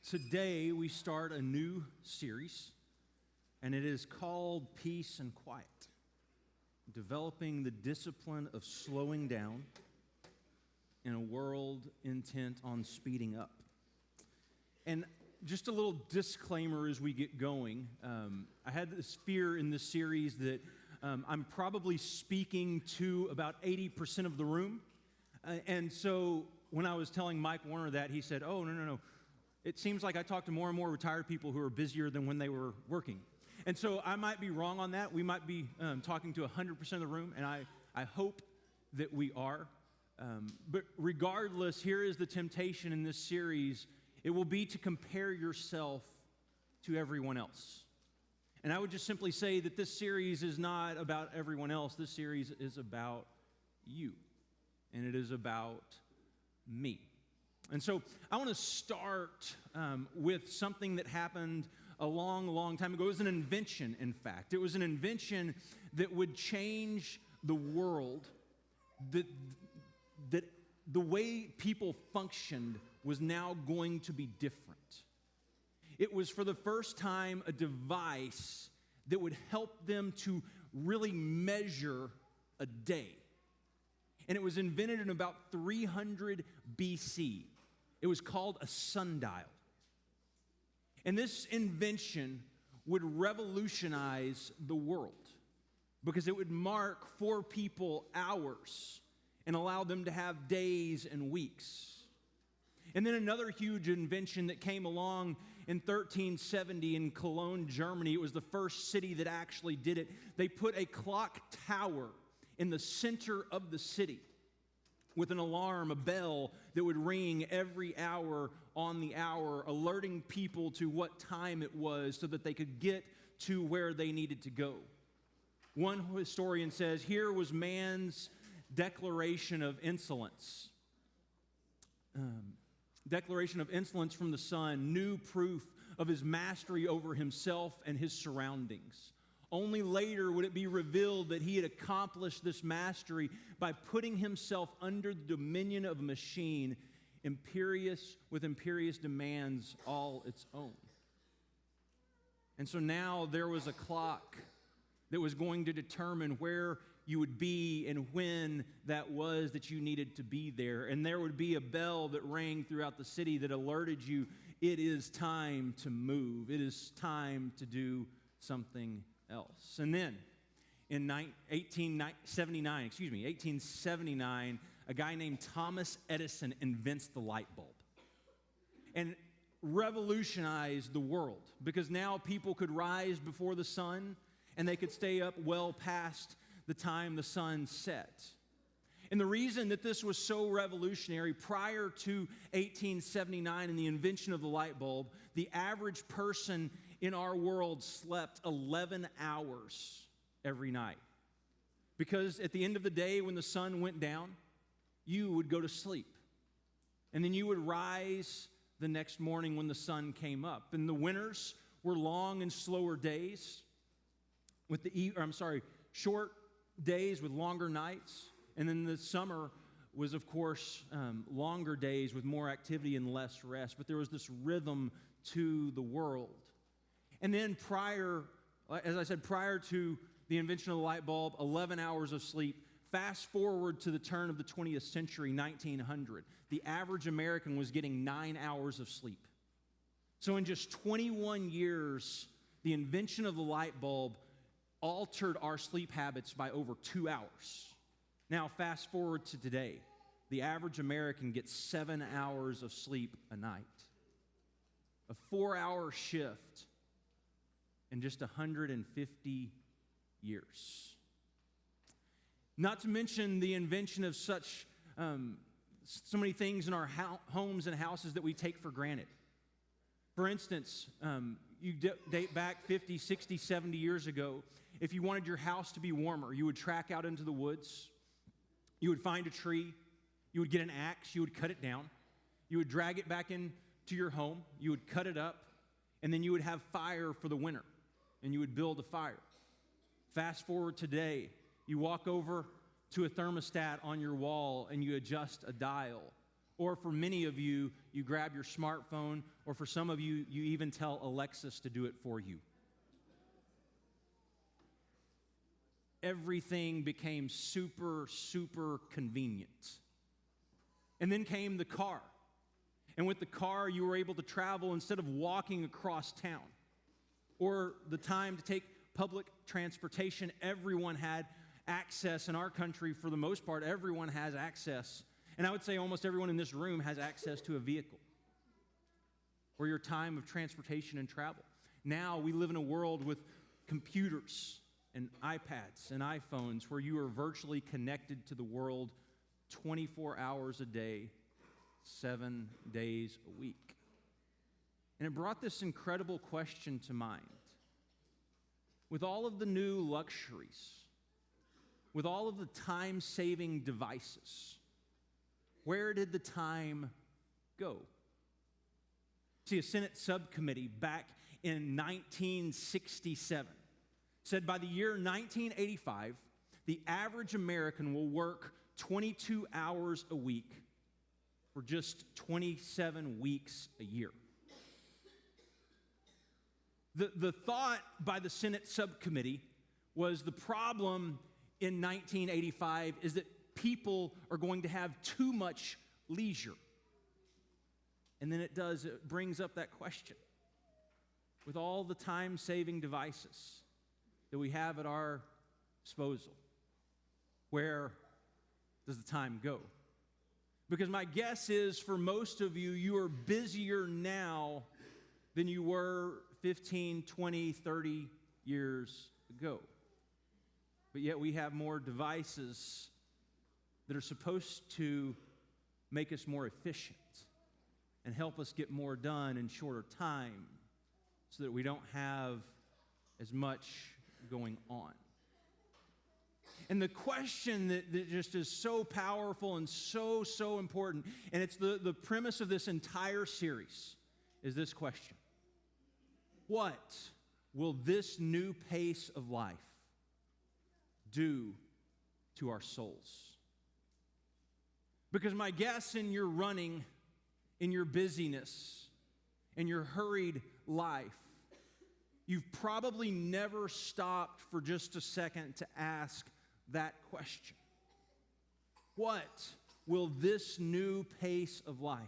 Today we start a new series, and it is called Peace and Quiet, developing the discipline of slowing down in a world intent on speeding up. And just a little disclaimer as we get going. I had this fear in this series that I'm probably speaking to about 80% of the room. And so when I was telling Mike Warner that, he said, "Oh, no. It seems like I talk to more and more retired people who are busier than when they were working." And so I might be wrong on that. We might be talking to 100% of the room, and I hope that we are. But regardless, here is the temptation in this series. It will be to compare yourself to everyone else. And I would just simply say that this series is not about everyone else. This series is about you, and it is about me. And so I want to start with something that happened a long time ago. It was an invention, in fact. It was an invention that would change the world, that the way people functioned was now going to be different. It was for the first time a device that would help them to really measure a day. And it was invented in about 300 BC. It was called a sundial. And this invention would revolutionize the world because it would mark for people hours and allow them to have days and weeks. And then another huge invention that came along in 1370 in Cologne, Germany. It was the first city that actually did it. They put a clock tower in the center of the city with an alarm, a bell that would ring every hour on the hour, alerting people to what time it was so that they could get to where they needed to go. One historian says, "Here was man's declaration of insolence. Declaration of insolence from the sun, new proof of his mastery over himself and his surroundings. Only later would it be revealed that he had accomplished this mastery by putting himself under the dominion of a machine with imperious demands all its own." And so now there was a clock that was going to determine where you would be and when that was that you needed to be there. And there would be a bell that rang throughout the city that alerted you, it is time to move. It is time to do something else. And then in 1879, a guy named Thomas Edison invents the light bulb and revolutionized the world because now people could rise before the sun and they could stay up well past the time the sun set. And the reason that this was so revolutionary, prior to 1879 and the invention of the light bulb, the average person in our world slept 11 hours every night. Because at the end of the day, when the sun went down, you would go to sleep. And then you would rise the next morning when the sun came up. And the winters were long and slower days with short days with longer nights. And then the summer was, of course, longer days with more activity and less rest. But there was this rhythm to the world. And then prior to the invention of the light bulb, 11 hours of sleep. Fast forward to the turn of the 20th century, 1900. The average American was getting 9 hours of sleep. So in just 21 years, the invention of the light bulb altered our sleep habits by over 2 hours. Now, fast forward to today. The average American gets 7 hours of sleep a night. A 4-hour shift in just 150 years. Not to mention the invention of so many things in our homes and houses that we take for granted. For instance, you date back 50, 60, 70 years ago. If you wanted your house to be warmer, you would track out into the woods. You would find a tree. You would get an axe. You would cut it down. You would drag it back into your home. You would cut it up. And then you would have fire for the winter. And you would build a fire. Fast forward today, you walk over to a thermostat on your wall and you adjust a dial. Or for many of you, you grab your smartphone, or for some of you, you even tell Alexis to do it for you. Everything became super, super convenient. And then came the car. And with the car, you were able to travel instead of walking across town. Or the time to take public transportation, everyone had access in our country. For the most part, everyone has access. And I would say almost everyone in this room has access to a vehicle or your time of transportation and travel. Now we live in a world with computers and iPads and iPhones where you are virtually connected to the world 24 hours a day, 7 days a week. And it brought this incredible question to mind. With all of the new luxuries, with all of the time-saving devices, where did the time go? See, a Senate subcommittee back in 1967 said by the year 1985, the average American will work 22 hours a week for just 27 weeks a year. The thought by the Senate subcommittee was the problem in 1985 is that people are going to have too much leisure. And then it brings up that question. With all the time-saving devices that we have at our disposal, where does the time go? Because my guess is for most of you, you are busier now than you were 15, 20, 30 years ago. But yet we have more devices that are supposed to make us more efficient and help us get more done in shorter time so that we don't have as much going on. And the question that just is so powerful and so important, and it's the premise of this entire series, is this question. What will this new pace of life do to our souls? Because my guess in your running, in your busyness, in your hurried life, you've probably never stopped for just a second to ask that question. What will this new pace of life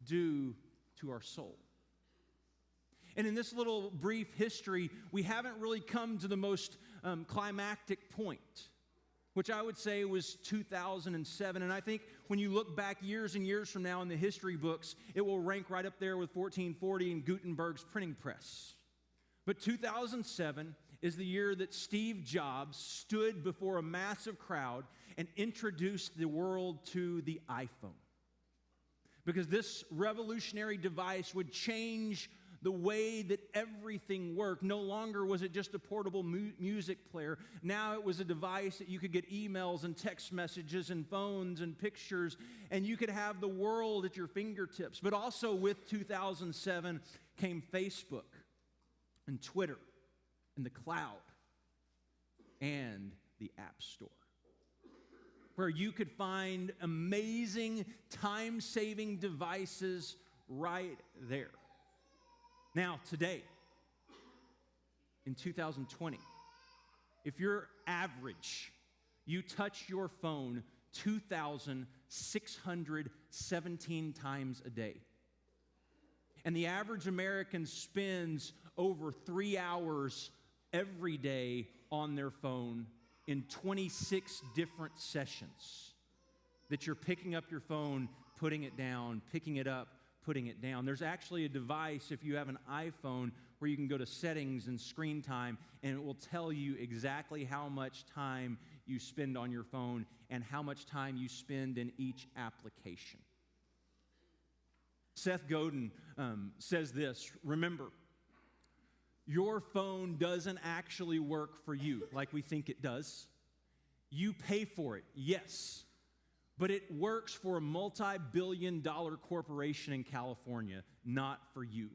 do to our soul? And in this little brief history, we haven't really come to the most climactic point, which I would say was 2007. And I think when you look back years and years from now in the history books, it will rank right up there with 1440 and Gutenberg's printing press. But 2007 is the year that Steve Jobs stood before a massive crowd and introduced the world to the iPhone. Because this revolutionary device would change the way that everything worked. No longer was it just a portable music player. Now it was a device that you could get emails and text messages and phones and pictures, and you could have the world at your fingertips. But also with 2007 came Facebook and Twitter and the cloud and the App Store, where you could find amazing time-saving devices right there. Now, today, in 2020, if you're average, you touch your phone 2,617 times a day. And the average American spends over 3 hours every day on their phone in 26 different sessions that you're picking up your phone, putting it down, picking it up, putting it down. There's actually a device, if you have an iPhone, where you can go to settings and screen time, and it will tell you exactly how much time you spend on your phone and how much time you spend in each application. Seth Godin says this: remember, your phone doesn't actually work for you like we think it does. You pay for it, yes, but it works for a multi-billion-dollar corporation in California, not for you.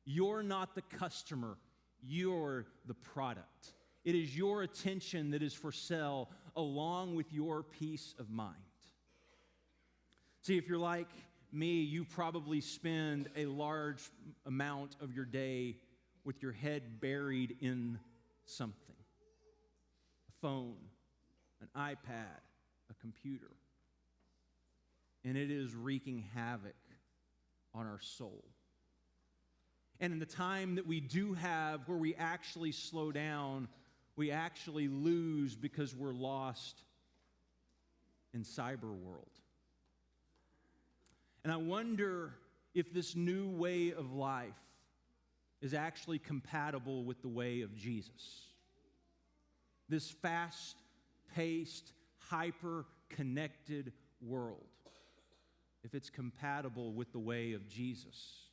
You're not the customer, you're the product. It is your attention that is for sale, along with your peace of mind. See, if you're like me, you probably spend a large amount of your day with your head buried in something. A phone, an iPad, a computer. And it is wreaking havoc on our soul. And in the time that we do have where we actually slow down, we actually lose because we're lost in cyber world. And I wonder if this new way of life is actually compatible with the way of Jesus. This fast-paced, hyper-connected world, if it's compatible with the way of Jesus.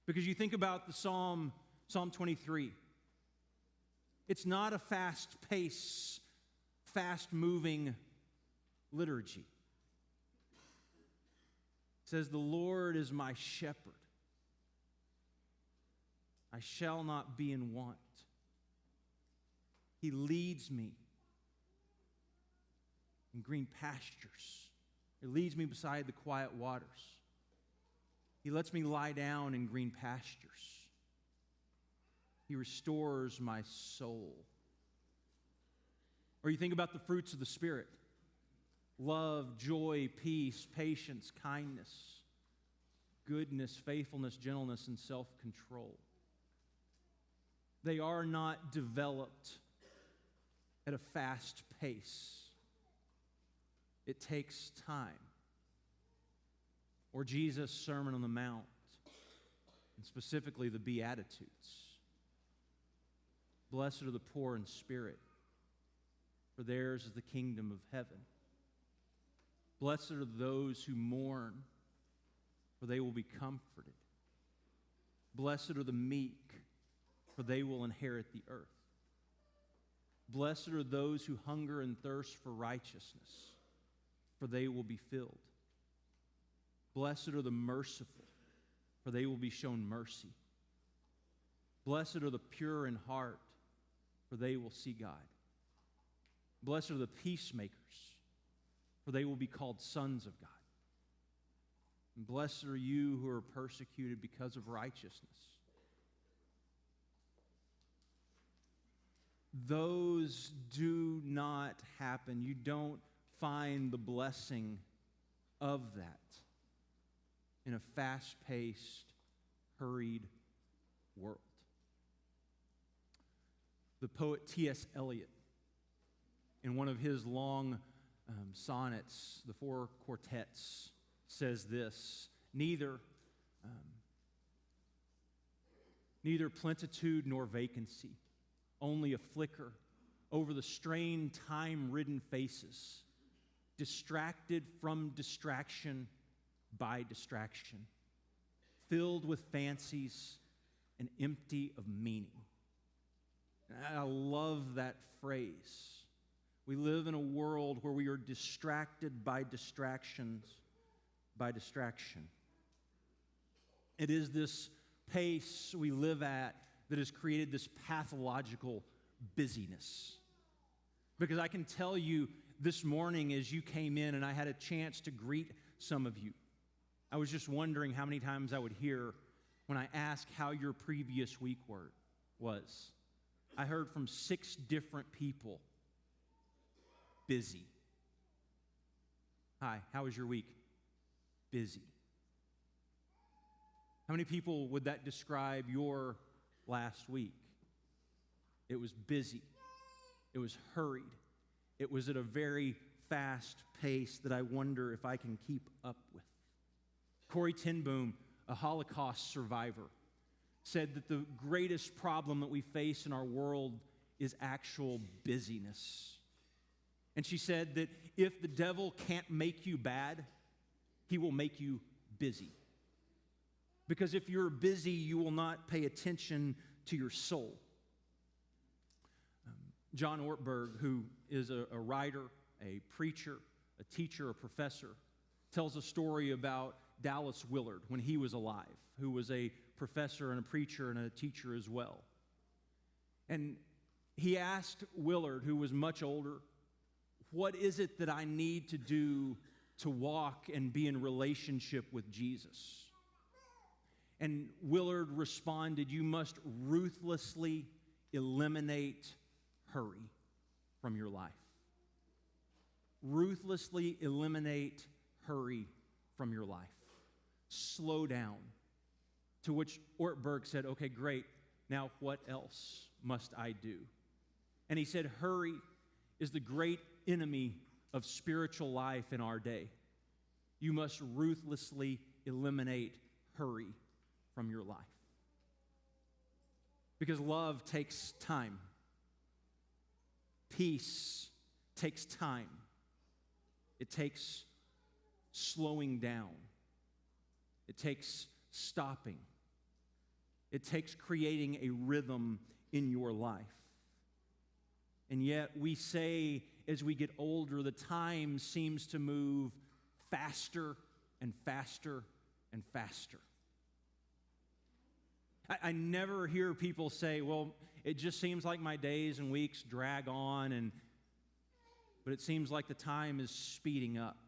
Because you think about the Psalm 23. It's not a fast-paced, fast-moving liturgy. It says, "The Lord is my shepherd. I shall not be in want. He leads me in green pastures. He leads me beside the quiet waters. He lets me lie down in green pastures. He restores my soul." Or you think about the fruits of the Spirit: love, joy, peace, patience, kindness, goodness, faithfulness, gentleness, and self-control. They are not developed at a fast pace. It takes time. Or Jesus' Sermon on the Mount, and specifically the Beatitudes. "Blessed are the poor in spirit, for theirs is the kingdom of heaven. Blessed are those who mourn, for they will be comforted. Blessed are the meek, for they will inherit the earth. Blessed are those who hunger and thirst for righteousness, for they will be filled. Blessed are the merciful, for they will be shown mercy. Blessed are the pure in heart, for they will see God. Blessed are the peacemakers, for they will be called sons of God. And blessed are you who are persecuted because of righteousness." Those do not happen. You don't find the blessing of that in a fast-paced, hurried world. The poet T.S. Eliot, in one of his long sonnets, the Four Quartets, says this: neither plenitude nor vacancy, only a flicker over the strained, time-ridden faces, distracted from distraction by distraction, filled with fancies and empty of meaning. And I love that phrase. We live in a world where we are distracted by distractions by distraction. It is this pace we live at that has created this pathological busyness. Because I can tell you this morning as you came in and I had a chance to greet some of you, I was just wondering how many times I would hear when I asked how your previous week was. I heard from 6 different people: busy. Hi, how was your week? Busy. How many people would that describe your last week? It was busy. It was hurried. It was at a very fast pace that I wonder if I can keep up with. Corrie ten Boom, a Holocaust survivor, said that the greatest problem that we face in our world is actual busyness. And she said that if the devil can't make you bad, he will make you busy. Because if you're busy, you will not pay attention to your soul. John Ortberg, who is a writer, a preacher, a teacher, a professor, tells a story about Dallas Willard when he was alive, who was a professor and a preacher and a teacher as well. And he asked Willard, who was much older, "What is it that I need to do to walk and be in relationship with Jesus. And Willard responded, you must ruthlessly eliminate hurry from your life. Ruthlessly eliminate hurry from your life. Slow down. To which Ortberg said, okay, great. Now what else must I do? And he said, hurry is the great enemy of spiritual life in our day. You must ruthlessly eliminate hurry from your life. Because love takes time. Peace takes time. It takes slowing down. It takes stopping. It takes creating a rhythm in your life. And yet we say as we get older, the time seems to move faster and faster and faster. I never hear people say, well, it just seems like my days and weeks drag on, but it seems like the time is speeding up.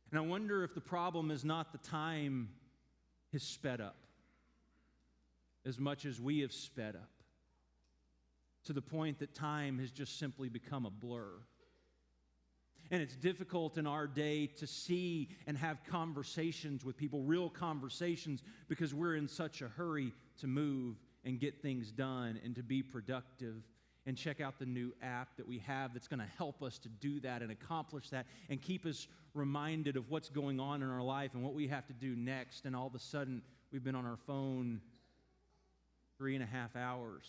And I wonder if the problem is not the time has sped up as much as we have sped up, to the point that time has just simply become a blur. And it's difficult in our day to see and have conversations with people, real conversations, because we're in such a hurry to move and get things done and to be productive. And check out the new app that we have that's going to help us to do that and accomplish that and keep us reminded of what's going on in our life and what we have to do next. And all of a sudden, we've been on our phone 3.5 hours.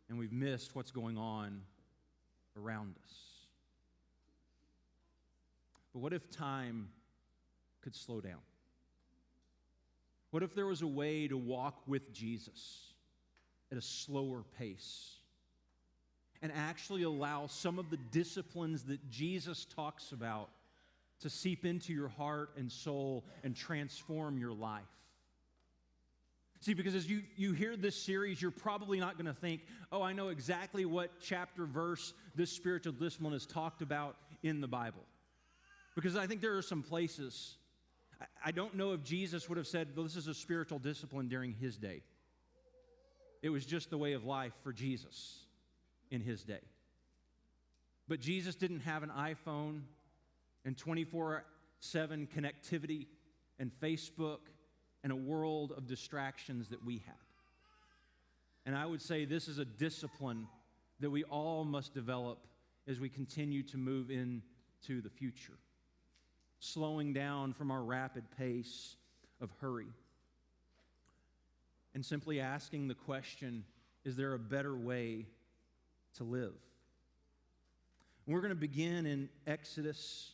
And we've missed what's going on around us. But what if time could slow down? What if there was a way to walk with Jesus at a slower pace and actually allow some of the disciplines that Jesus talks about to seep into your heart and soul and transform your life? See, because as you hear this series, you're probably not going to think, oh, I know exactly what chapter, verse this spiritual discipline is talked about in the Bible. Because I think there are some places, I don't know if Jesus would have said, well, this is a spiritual discipline during his day. It was just the way of life for Jesus in his day. But Jesus didn't have an iPhone and 24/7 connectivity and Facebook and a world of distractions that we have. And I would say this is a discipline that we all must develop as we continue to move into the future. Slowing down from our rapid pace of hurry. And simply asking the question, is there a better way to live? And we're going to begin in Exodus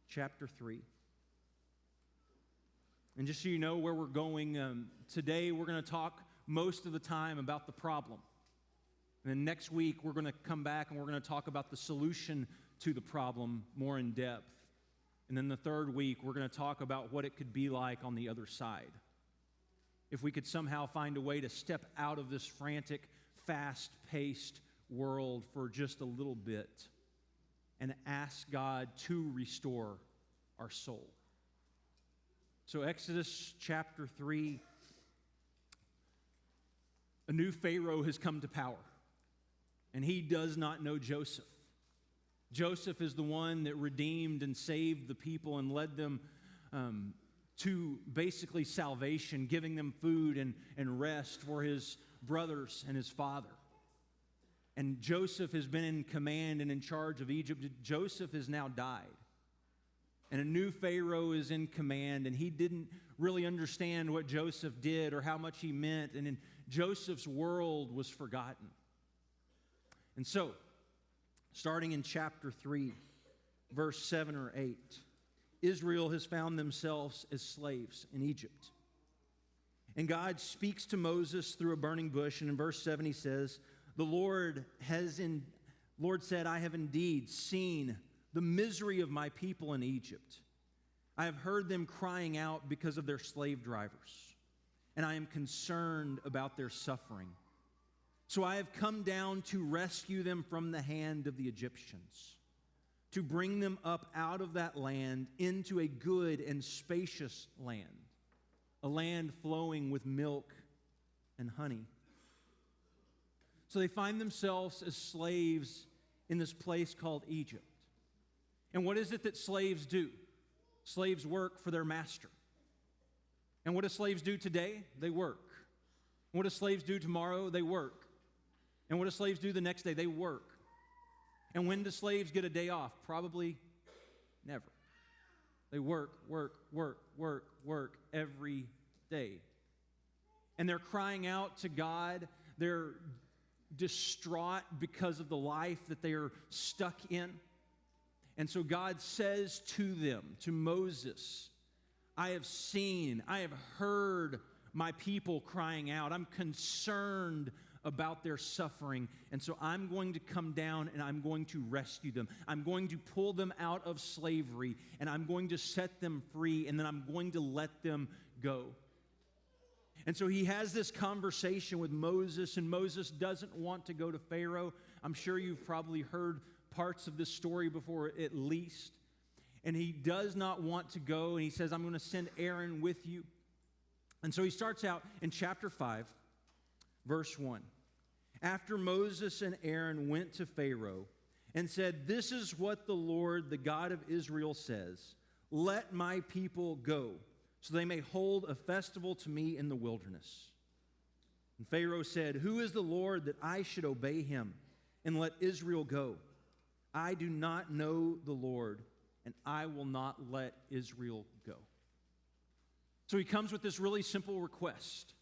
chapter 3. And just so you know where we're going, today we're going to talk most of the time about the problem. And then next week we're going to come back and we're going to talk about the solution to the problem more in depth. And then the third week we're going to talk about what it could be like on the other side. If we could somehow find a way to step out of this frantic, fast-paced world for just a little bit and ask God to restore our soul. So Exodus chapter 3, a new Pharaoh has come to power, and he does not know Joseph. Joseph is the one that redeemed and saved the people and led them to basically salvation, giving them food and rest for his brothers and his father. And Joseph has been in command and in charge of Egypt. Joseph has now died. And a new Pharaoh is in command, and he didn't really understand what Joseph did or how much he meant, and in Joseph's world was forgotten. And so, starting in chapter 3, verse 7 or 8, Israel has found themselves as slaves in Egypt. And God speaks to Moses through a burning bush, and in verse 7 he says, the Lord said, I have indeed seen the misery of my people in Egypt. I have heard them crying out because of their slave drivers, and I am concerned about their suffering. So I have come down to rescue them from the hand of the Egyptians, to bring them up out of that land into a good and spacious land, a land flowing with milk and honey. So they find themselves as slaves in this place called Egypt. And what is it that slaves do? Slaves work for their master. And what do slaves do today? They work. What do slaves do tomorrow? They work. And what do slaves do the next day? They work. And when do slaves get a day off? Probably never. They work every day. And they're crying out to God. They're distraught because of the life that they are stuck in. And so God says to them, to Moses, I have seen, I have heard my people crying out. I'm concerned about their suffering. And so I'm going to come down and I'm going to rescue them. I'm going to pull them out of slavery and I'm going to set them free and then I'm going to let them go. And so he has this conversation with Moses, and Moses doesn't want to go to Pharaoh. I'm sure you've probably heard parts of this story before at least. And he does not want to go, and he says, I'm going to send Aaron with you. And so he starts out in chapter 5, verse 1. After Moses and Aaron went to Pharaoh and said, this is what the Lord, the God of Israel, says, let my people go, so they may hold a festival to me in the wilderness. And Pharaoh said, who is the Lord that I should obey him and let Israel go? I do not know the Lord, and I will not let Israel go. So he comes with this really simple request.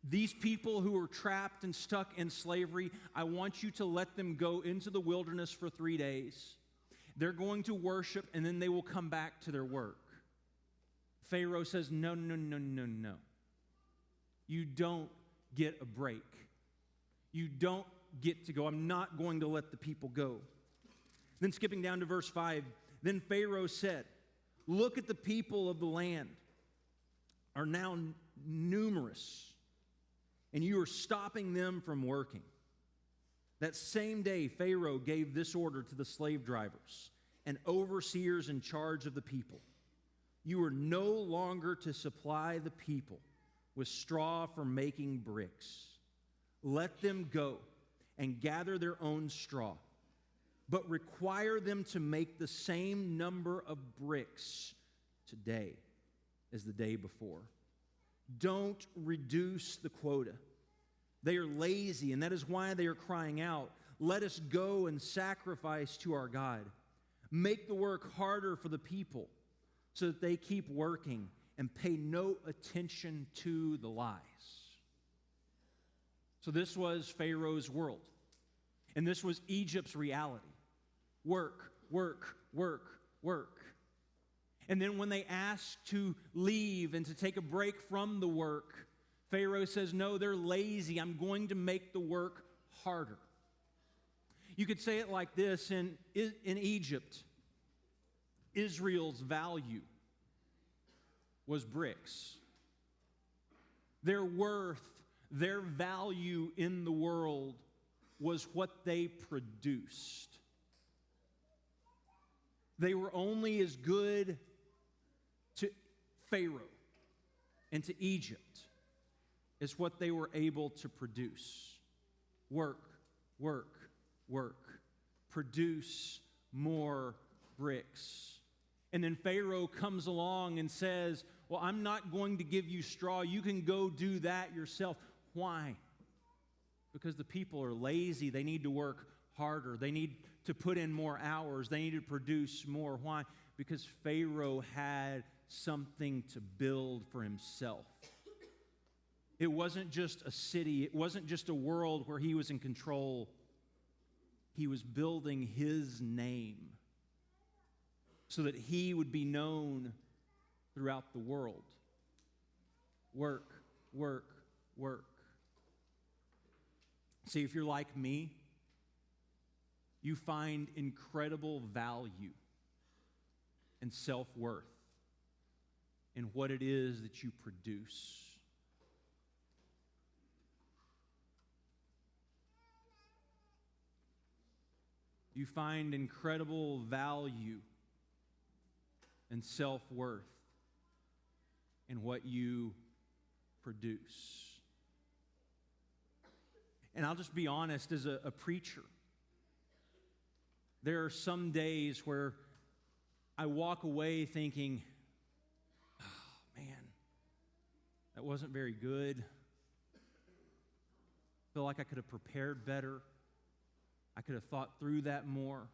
These people who are trapped and stuck in slavery, I want you to let them go into the wilderness for 3 days. They're going to worship, and then they will come back to their work. Pharaoh says, no. You don't get a break. You don't get to go. I'm not going to let the people go. Then skipping down to verse 5, then Pharaoh said, look at the people of the land are now numerous, and you are stopping them from working. That same day, Pharaoh gave this order to the slave drivers and overseers in charge of the people. You are no longer to supply the people with straw for making bricks. Let them go and gather their own straw, but require them to make the same number of bricks today as the day before. Don't reduce the quota. They are lazy, and that is why they are crying out, let us go and sacrifice to our God. Make the work harder for the people so that they keep working and pay no attention to the lies. So this was Pharaoh's world, and this was Egypt's reality. Work. And then when they asked to leave and to take a break from the work, Pharaoh says, no, they're lazy. I'm going to make the work harder. You could say it like this, in Egypt, Israel's value was bricks. Their worth, their value in the world was what they produced. They were only as good to Pharaoh and to Egypt as what they were able to produce. Work. Produce more bricks. And then Pharaoh comes along and says, well, I'm not going to give you straw. You can go do that yourself. Why? Because the people are lazy. They need to work harder. They need to put in more hours. They need to produce more. Why? Because Pharaoh had something to build for himself. It wasn't just a city. It wasn't just a world where he was in control. He was building his name so that he would be known throughout the world. Work. See, if you're like me, you find incredible value and self-worth in what it is that you produce. You find incredible value and self-worth in what you produce. And I'll just be honest, as a preacher, there are some days where I walk away thinking, oh, man, that wasn't very good. I feel like I could have prepared better. I could have thought through that more.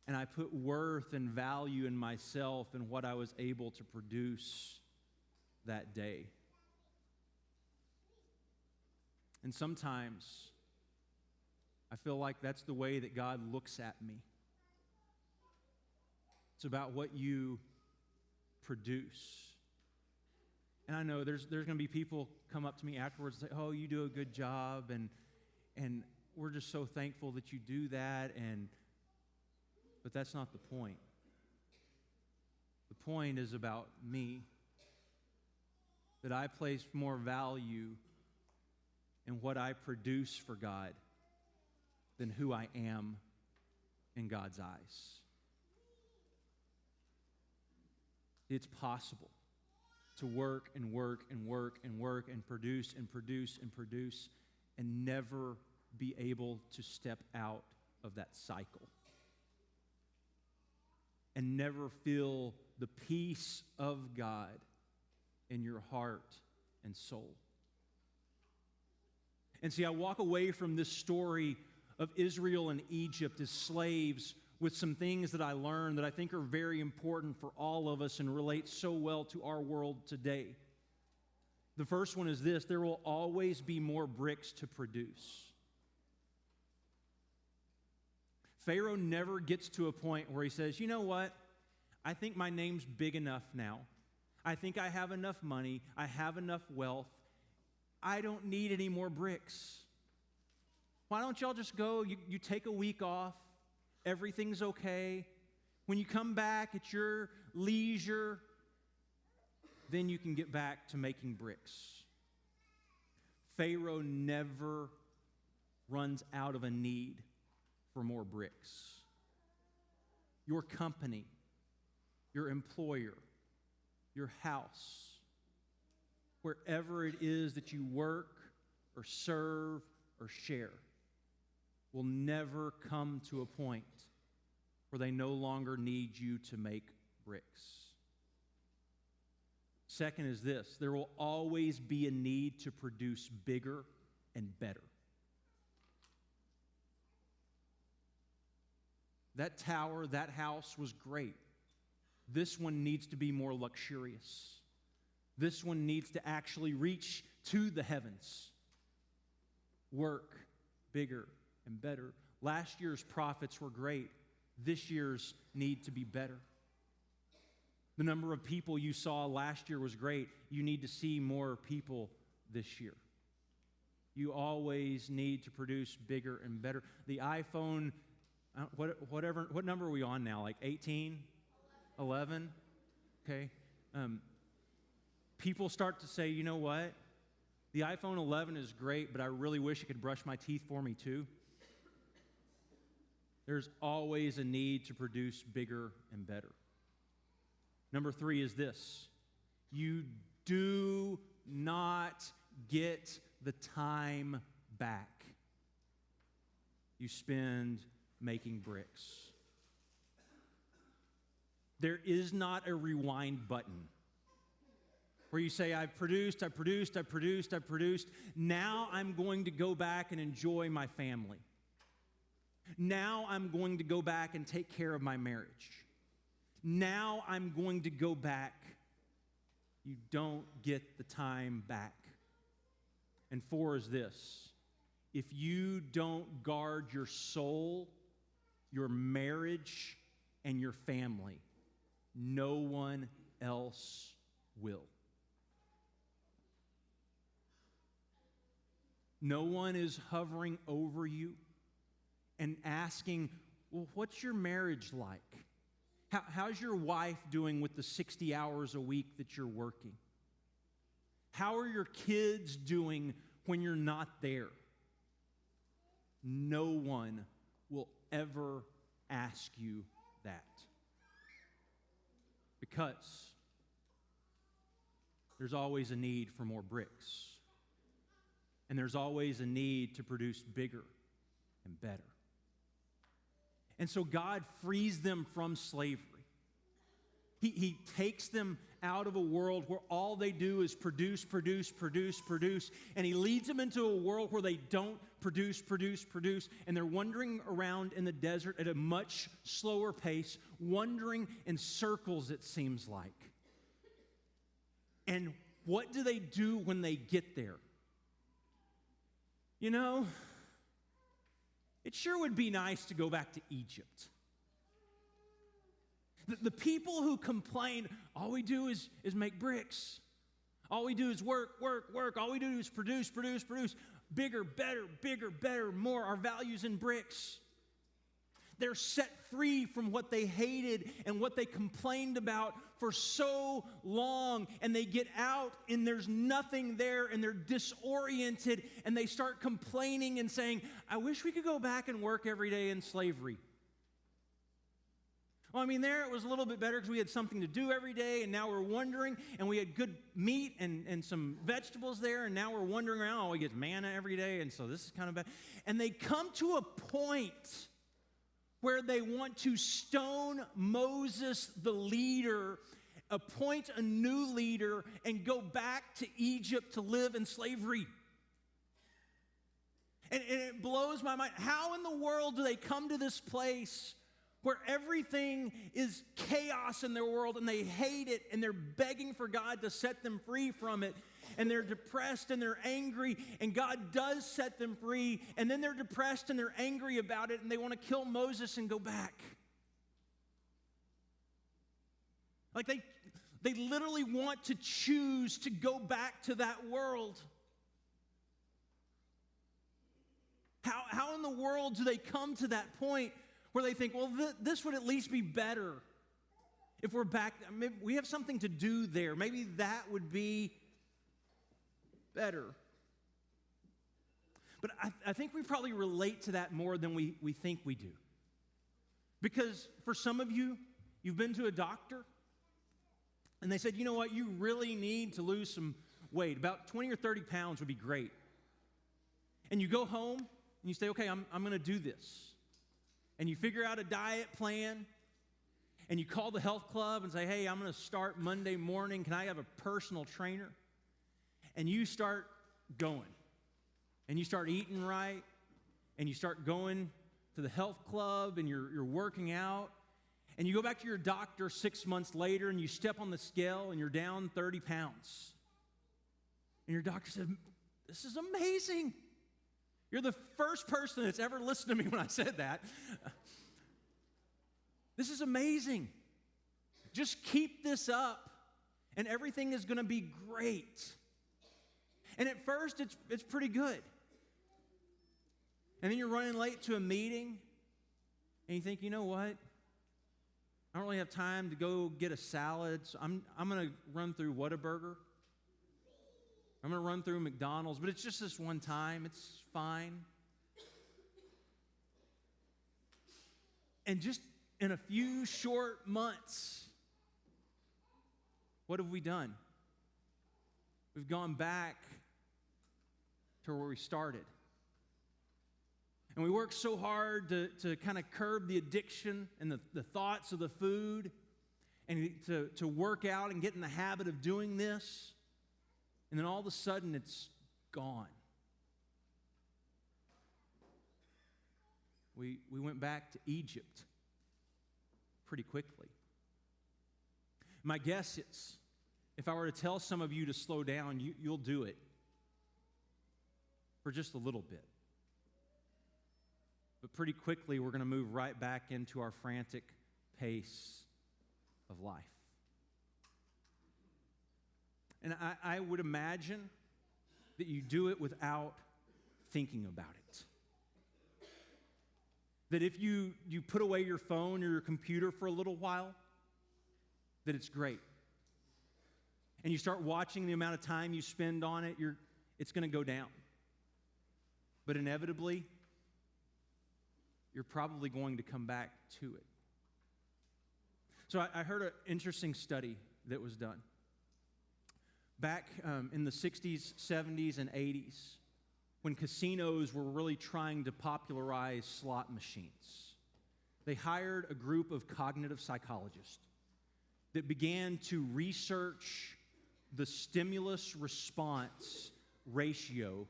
And I put worth and value in myself and what I was able to produce that day. And sometimes I feel like that's the way that God looks at me. It's about what you produce. And I know there's going to be people come up to me afterwards and say, oh, you do a good job, and we're just so thankful that you do that, but that's not the point. The point is about me, that I place more value in what I produce for God than who I am in God's eyes. It's possible to work and work and work and work and produce and produce and produce and never be able to step out of that cycle and never feel the peace of God in your heart and soul. And see, I walk away from this story of Israel and Egypt as slaves with some things that I learned that I think are very important for all of us and relate so well to our world today. The first one is this: there will always be more bricks to produce. Pharaoh never gets to a point where he says, you know what? I think my name's big enough now. I think I have enough money. I have enough wealth. I don't need any more bricks. Why don't y'all just go? You take a week off. Everything's okay. When you come back at your leisure, then you can get back to making bricks. Pharaoh never runs out of a need for more bricks. Your company, your employer, your house, wherever it is that you work or serve or share, will never come to a point where they no longer need you to make bricks. Second is this: there will always be a need to produce bigger and better. That tower, that house was great. This one needs to be more luxurious. This one needs to actually reach to the heavens. Work bigger and better. Last year's profits were great. This year's need to be better. The number of people you saw last year was great. You need to see more people this year. You always need to produce bigger and better. The iPhone, what number are we on now? Like 18? 11? Okay. People start to say, you know what? The iPhone 11 is great, but I really wish it could brush my teeth for me too. There's always a need to produce bigger and better. Number 3 is this: you do not get the time back you spend making bricks. There is not a rewind button where you say, I've produced. Now I'm going to go back and enjoy my family. Now I'm going to go back and take care of my marriage. Now I'm going to go back. You don't get the time back. And 4 is this: if you don't guard your soul, your marriage, and your family, no one else will. No one is hovering over you and asking, well, what's your marriage like? How's your wife doing with the 60 hours a week that you're working? How are your kids doing when you're not there? No one will ever ask you that. Because there's always a need for more bricks. And there's always a need to produce bigger and better. And so God frees them from slavery. He takes them out of a world where all they do is produce, and He leads them into a world where they don't produce, and they're wandering around in the desert at a much slower pace, wandering in circles, it seems like. And what do they do when they get there? You know, it sure would be nice to go back to Egypt. The people who complain, all we do is make bricks. All we do is work. All we do is produce. Bigger, better, more. Our value's in bricks. They're set free from what they hated and what they complained about for so long. And they get out and there's nothing there and they're disoriented and they start complaining and saying, I wish we could go back and work every day in slavery. Well, I mean, there it was a little bit better because we had something to do every day, and now we're wondering, and we had good meat and some vegetables there, and now we're wandering around, we get manna every day, and so this is kind of bad. And they come to a point where they want to stone Moses, the leader, appoint a new leader, and go back to Egypt to live in slavery. And it blows my mind. How in the world do they come to this place where everything is chaos in their world and they hate it and they're begging for God to set them free from it, and they're depressed and they're angry, and God does set them free, and then they're depressed and they're angry about it and they want to kill Moses and go back? Like they literally want to choose to go back to that world. How in the world do they come to that point where they think, well, this would at least be better if we're back? Maybe we have something to do there. Maybe that would be better. But I think we probably relate to that more than we think we do. Because for some of you, you've been to a doctor, and they said, you know what, you really need to lose some weight. About 20 or 30 pounds would be great. And you go home, and you say, okay, I'm going to do this. And you figure out a diet plan, and you call the health club and say, hey, I'm going to start Monday morning. Can I have a personal trainer? And you start going, and you start eating right, and you start going to the health club, and you're working out, and you go back to your doctor 6 months later, and you step on the scale, and you're down 30 pounds. And your doctor said, this is amazing. You're the first person that's ever listened to me when I said that. This is amazing. Just keep this up, and everything is going to be great. And at first, it's pretty good. And then you're running late to a meeting, and you think, you know what? I don't really have time to go get a salad, so I'm going to run through Whataburger. I'm going to run through McDonald's, but it's just this one time. It's fine. And just in a few short months, what have we done? We've gone back to where we started. And we worked so hard to kind of curb the addiction and the thoughts of the food, and to work out and get in the habit of doing this. And then all of a sudden, it's gone. We went back to Egypt pretty quickly. My guess is, if I were to tell some of you to slow down, you'll do it for just a little bit. But pretty quickly, we're going to move right back into our frantic pace of life. And I would imagine that you do it without thinking about it. That if you put away your phone or your computer for a little while, that it's great. And you start watching the amount of time you spend on it, it's going to go down. But inevitably, you're probably going to come back to it. So I heard an interesting study that was done. Back in the 60s, 70s, and 80s, when casinos were really trying to popularize slot machines, they hired a group of cognitive psychologists that began to research the stimulus response ratio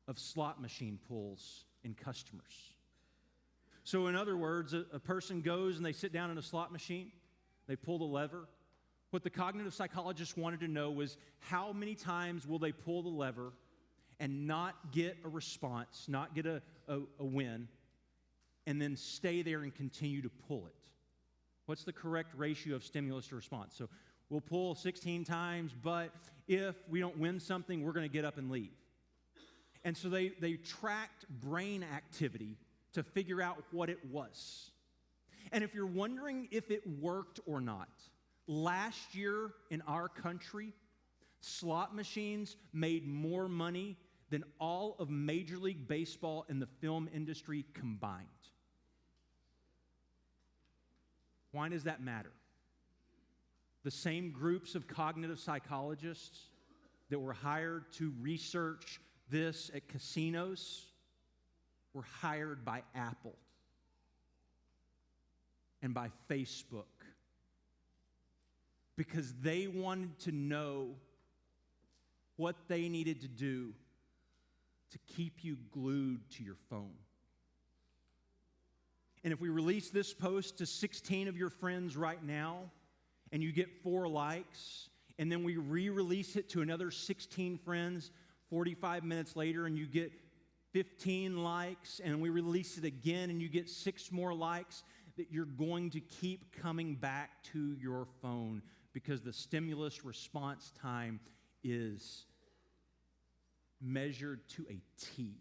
of slot machine pulls in customers. So in other words, a person goes and they sit down in a slot machine, they pull the lever. What the cognitive psychologists wanted to know was how many times will they pull the lever and not get a response, not get a win, and then stay there and continue to pull it. What's the correct ratio of stimulus to response? So we'll pull 16 times, but if we don't win something, we're going to get up and leave. And so they tracked brain activity to figure out what it was. And if you're wondering if it worked or not, last year in our country, slot machines made more money than all of Major League Baseball and the film industry combined. Why does that matter? The same groups of cognitive psychologists that were hired to research this at casinos were hired by Apple and by Facebook because they wanted to know what they needed to do to keep you glued to your phone. And if we release this post to 16 of your friends right now, and you get 4 likes, and then we re-release it to another 16 friends 45 minutes later, and you get 15 likes, and we release it again, and you get 6 more likes, that you're going to keep coming back to your phone because the stimulus response time is measured to a T.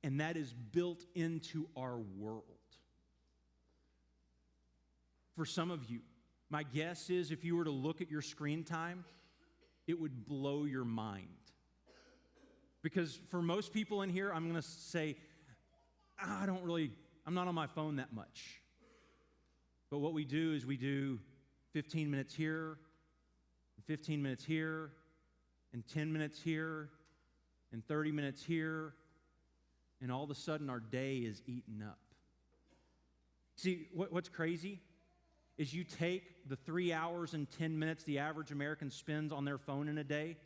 And that is built into our world. For some of you, my guess is if you were to look at your screen time, it would blow your mind. Because for most people in here, I'm going to say, I'm not on my phone that much. But what we do is we do 15 minutes here, 15 minutes here, and 10 minutes here, and 30 minutes here, and all of a sudden our day is eaten up. See, what's crazy is you take the 3 hours and 10 minutes the average American spends on their phone in a day.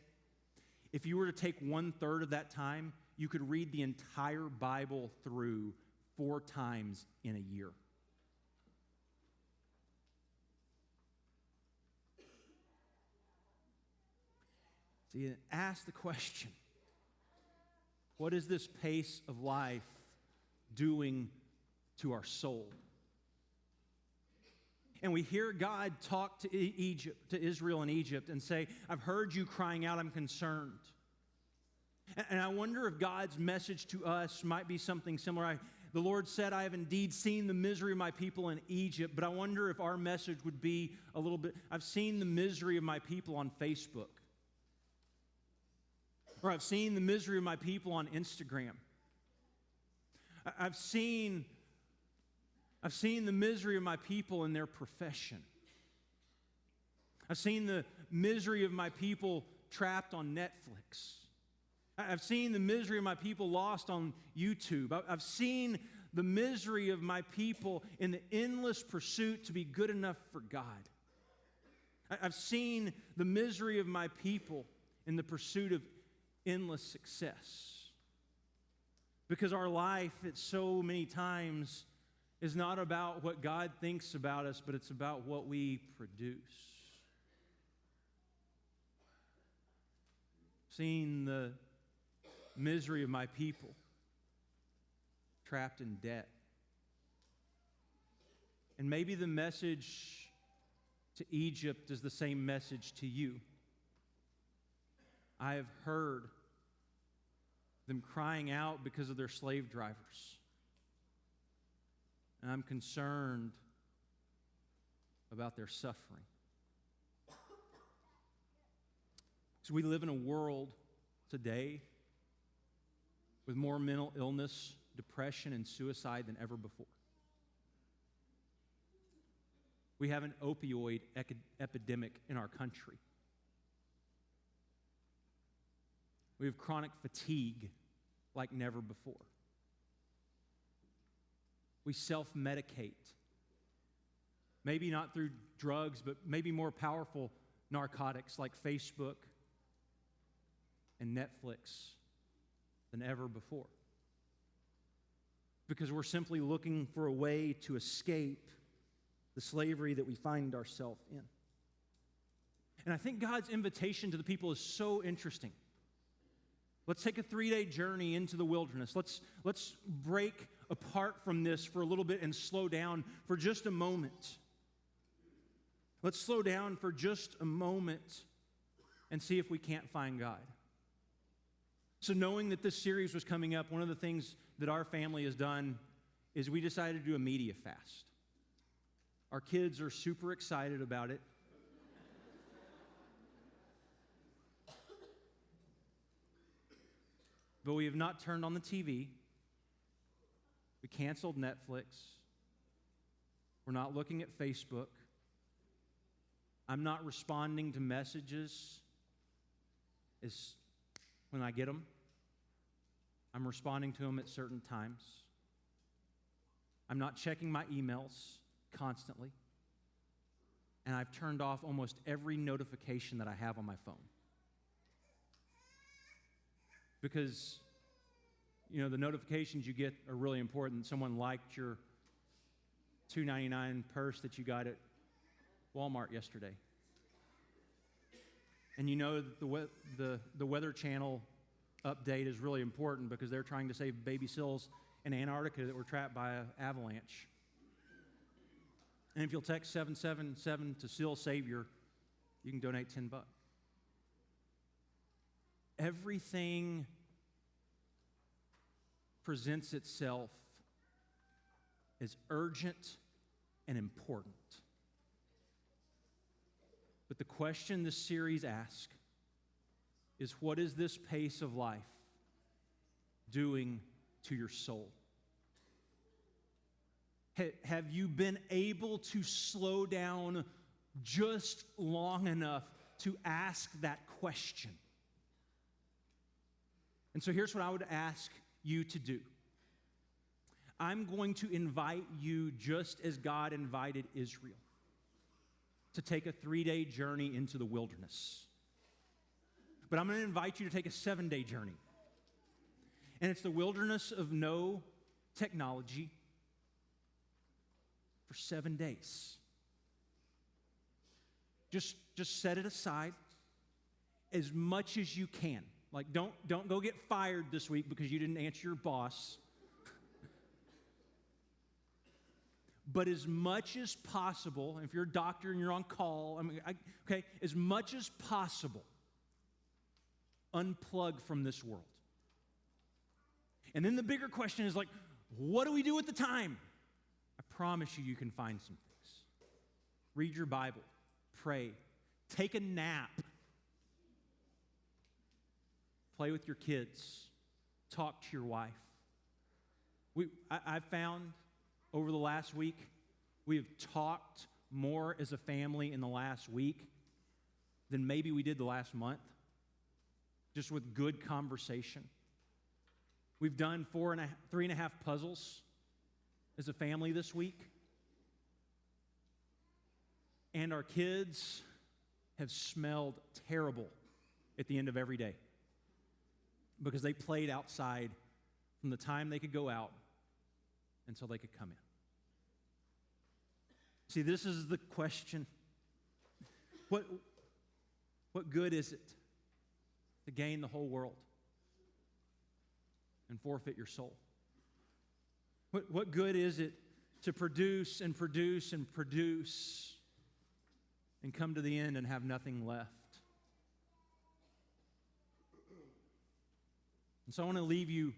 If you were to take 1/3 of that time, you could read the entire Bible through 4 times in a year. See, ask the question, what is this pace of life doing to our soul? And we hear God talk to Israel and Egypt and say, I've heard you crying out, I'm concerned. And I wonder if God's message to us might be something similar. The Lord said, I have indeed seen the misery of my people in Egypt, but I wonder if our message would be a little bit, I've seen the misery of my people on Facebook. Or I've seen the misery of my people on Instagram. I've seen the misery of my people in their profession. I've seen the misery of my people trapped on Netflix. I've seen the misery of my people lost on YouTube. I've seen the misery of my people in the endless pursuit to be good enough for God. I've seen the misery of my people in the pursuit of endless success. Because our life, it's so many times, is not about what God thinks about us, but it's about what we produce. Seeing the misery of my people trapped in debt. And maybe the message to Egypt is the same message to you. I have heard them crying out because of their slave drivers. And I'm concerned about their suffering. So we live in a world today with more mental illness, depression, and suicide than ever before. We have an opioid epidemic in our country. We have chronic fatigue like never before. We self-medicate. Maybe not through drugs, but maybe more powerful narcotics like Facebook and Netflix than ever before. Because we're simply looking for a way to escape the slavery that we find ourselves in. And I think God's invitation to the people is so interesting. Let's take a 3-day journey into the wilderness. Let's break apart from this for a little bit and slow down for just a moment. Let's slow down for just a moment and see if we can't find God. So knowing that this series was coming up, one of the things that our family has done is we decided to do a media fast. Our kids are super excited about it. But we have not turned on the TV. We canceled Netflix. We're not looking at Facebook. I'm not responding to messages as when I get them. I'm responding to them at certain times. I'm not checking my emails constantly. And I've turned off almost every notification that I have on my phone. Because, the notifications you get are really important. Someone liked your $2.99 purse that you got at Walmart yesterday. And the Weather Channel update is really important because they're trying to save baby seals in Antarctica that were trapped by an avalanche. And if you'll text 777 to Seal Savior, you can donate $10. Everything presents itself as urgent and important. But the question this series asks is, what is this pace of life doing to your soul? Have you been able to slow down just long enough to ask that question? And so here's what I would ask you to do. I'm going to invite you, just as God invited Israel, to take a 3-day journey into the wilderness. But I'm going to invite you to take a 7-day journey. And it's the wilderness of no technology for 7 days. Just set it aside as much as you can. Like, don't go get fired this week because you didn't answer your boss. But as much as possible, if you're a doctor and you're on call, as much as possible, unplug from this world. And then the bigger question is like, what do we do with the time? I promise you can find some things. Read your Bible, pray, take a nap, play with your kids, talk to your wife. I've found over the last week, we have talked more as a family in the last week than maybe we did the last month, just with good conversation. We've done 3.5 puzzles as a family this week. And our kids have smelled terrible at the end of every day because they played outside from the time they could go out until they could come in. See, this is the question. What good is it to gain the whole world and forfeit your soul? What good is it to produce and produce and produce and come to the end and have nothing left? And so I want to leave you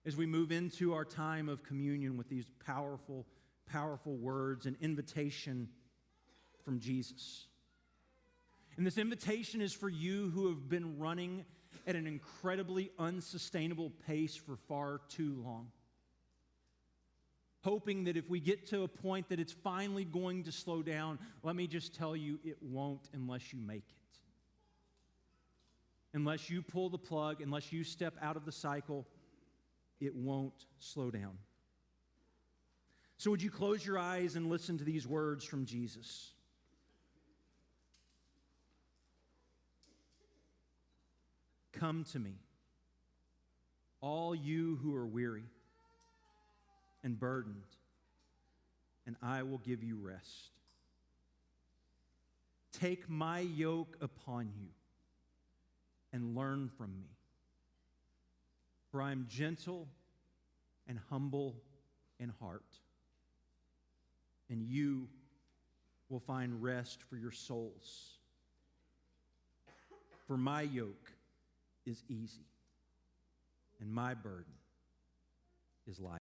as we move into our time of communion with these powerful, powerful words and invitation from Jesus. And this invitation is for you who have been running at an incredibly unsustainable pace for far too long. Hoping that if we get to a point that it's finally going to slow down, let me just tell you, it won't unless you make it. Unless you pull the plug, unless you step out of the cycle, it won't slow down. So would you close your eyes and listen to these words from Jesus? Come to me, all you who are weary and burdened, and I will give you rest. Take my yoke upon you and learn from me, for I am gentle and humble in heart, and you will find rest for your souls. For my yoke is easy, and my burden is light.